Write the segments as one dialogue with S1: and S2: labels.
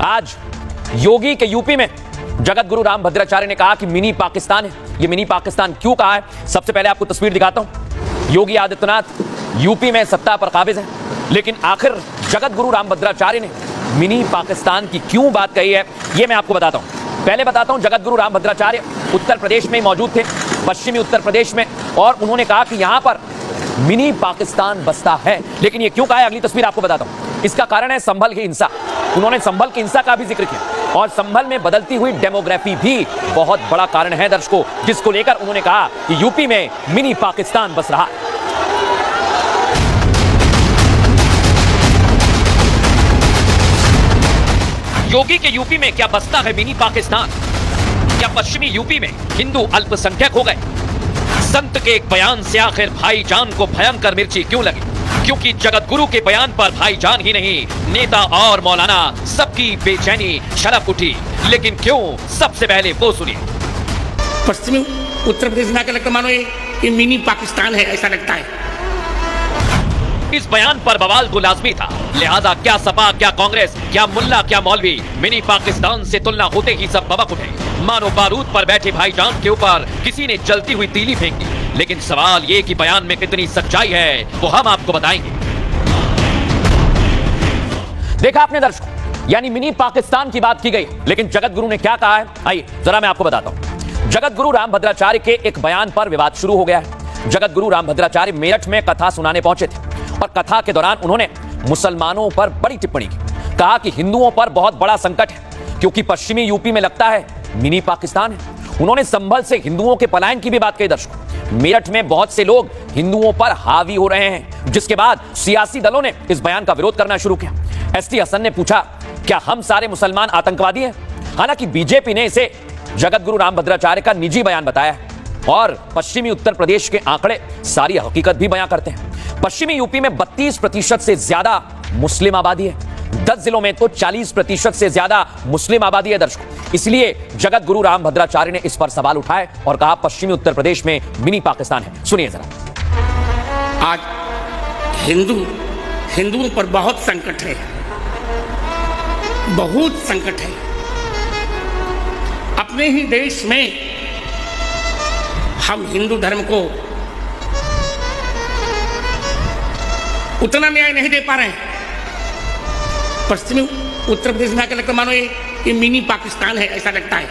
S1: आज योगी के यूपी में जगत गुरु रामभद्राचार्य ने कहा कि मिनी पाकिस्तान है। ये मिनी पाकिस्तान क्यों कहा है, सबसे पहले आपको तस्वीर दिखाता हूं। योगी आदित्यनाथ यूपी में सत्ता पर काबिज है, लेकिन आखिर जगत गुरु रामभद्राचार्य ने मिनी पाकिस्तान की क्यों बात कही है, ये मैं आपको बताता हूं। पहले बताता हूं, जगत गुरु रामभद्राचार्य उत्तर प्रदेश में मौजूद थे, पश्चिमी उत्तर प्रदेश में, और उन्होंने कहा कि यहां पर मिनी पाकिस्तान बसता है। लेकिन ये क्यों कहा है, अगली तस्वीर आपको बताता हूं। इसका कारण है संभल की हिंसा। उन्होंने संभल की हिंसा का भी जिक्र किया, और संभल में बदलती हुई डेमोग्राफी भी बहुत बड़ा कारण है दर्शकों, जिसको लेकर उन्होंने कहा कि यूपी में मिनी पाकिस्तान बस रहा। योगी के यूपी में क्या बसता है मिनी पाकिस्तान? क्या पश्चिमी यूपी में हिंदू अल्पसंख्यक हो गए? संत के एक बयान से आखिर भाईजान को भयंकर मिर्ची क्यों लगी? क्योंकि जगत गुरु के बयान पर भाईजान ही नहीं, नेता और मौलाना सबकी बेचैनी छलक उठी। लेकिन क्यों, सबसे पहले वो सुनिए।
S2: पश्चिमी उत्तर प्रदेश में आकर लगता मानो ये मिनी पाकिस्तान है, ऐसा लगता है।
S1: इस बयान पर बवाल तो लाजमी था, लिहाजा क्या सपा, क्या कांग्रेस, क्या मुल्ला, क्या मौलवी, मिनी पाकिस्तान से तुलना होते ही सब बबक उठे, मानो बारूद पर बैठे भाईजान के ऊपर किसी ने जलती हुई तीली फेंकी। लेकिन सवाल ये कि बयान में कितनी सच्चाई है, वो हम आपको बताएंगे। देखा आपने दर्शकों, यानी मिनी पाकिस्तान की बात की गई, लेकिन जगत गुरु ने क्या कहा है, आइए जरा मैं आपको बताता हूं। जगत गुरु रामभद्राचार्य के एक बयान पर विवाद शुरू हो गया है। जगत गुरु रामभद्राचार्य मेरठ में कथा सुनाने पहुंचे थे, और कथा के दौरान उन्होंने मुसलमानों पर बड़ी टिप्पणी की। कहा कि हिंदुओं पर बहुत बड़ा संकट है, क्योंकि पश्चिमी यूपी में लगता है मिनी पाकिस्तान है। उन्होंने संभल से हिंदुओं के पलायन की भी बात कही दर्शकों। मेरठ में बहुत से लोग हिंदुओं पर हावी हो रहे हैं, जिसके बाद सियासी दलों ने इस बयान का विरोध करना शुरू किया। एसटी हसन ने पूछा, क्या हम सारे मुसलमान आतंकवादी हैं? हालांकि बीजेपी ने इसे जगत गुरु रामभद्राचार्य का निजी बयान बताया है, और पश्चिमी उत्तर प्रदेश के आंकड़े सारी हकीकत भी बयां करते हैं। पश्चिमी यूपी में 32% से ज्यादा मुस्लिम आबादी है, 10 जिलों में तो 40% से ज्यादा मुस्लिम आबादी है दर्शकों। इसलिए जगत गुरु रामभद्राचार्य ने इस पर सवाल उठाए और कहा पश्चिमी उत्तर प्रदेश में मिनी पाकिस्तान है। सुनिए जरा।
S2: आज हिंदुओं पर बहुत संकट है, बहुत संकट है। अपने ही देश में हम हिंदू धर्म को उतना न्याय नहीं दे पा रहे हैं। पश्चिमी उत्तर प्रदेश में आकर लगता मानो ये मिनी पाकिस्तान है, ऐसा लगता है।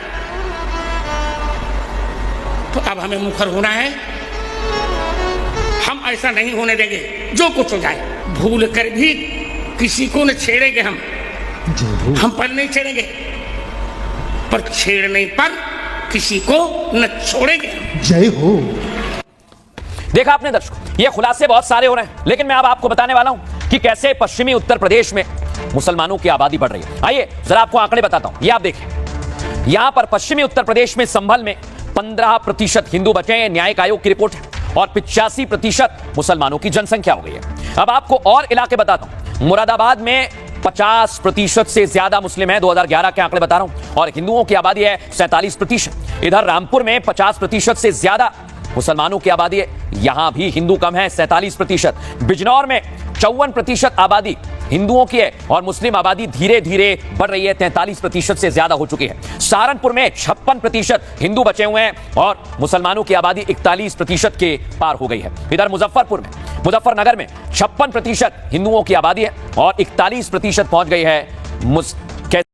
S2: तो अब हमें मुखर होना है, हम ऐसा नहीं होने देंगे। जो कुछ हो जाए, भूल कर भी किसी को न छेड़ेंगे हम पर नहीं छेड़ेंगे, पर छेड़ने पर किसी को न छोड़ेंगे।
S3: जय हो।
S1: देखा आपने दर्शकों, ये खुलासे बहुत सारे हो रहे हैं, लेकिन मैं अब आपको बताने वाला हूं कि कैसे पश्चिमी उत्तर प्रदेश में मुसलमानों की आबादी बढ़ रही है। आइए जरा आपको आंकड़े बताता हूं। ये आप देखिए, यहां पर पश्चिमी उत्तर प्रदेश में संभल में 15% हिंदू बचे हैं, न्यायिक आयोग की रिपोर्ट है, और 85% मुसलमानों की जनसंख्या हो गई है। अब आपको और इलाके बताता हूं। मुरादाबाद में 50% से ज्यादा मुस्लिम है, 2011 के आंकड़े बता रहा हूं, और हिंदुओं की आबादी है 47%। इधर रामपुर में 50% से ज्यादा मुसलमानों की आबादी है, यहां भी हिंदू कम है, 47%। बिजनौर में 54% आबादी हिंदुओं की है, और मुस्लिम आबादी धीरे धीरे बढ़ रही है, 43% से ज्यादा हो चुकी है। सहारनपुर में 56% हिंदू बचे हुए हैं, और मुसलमानों की आबादी 41% के पार हो गई है। इधर मुजफ्फरनगर में 56% हिंदुओं की आबादी है, और 41% पहुंच गई है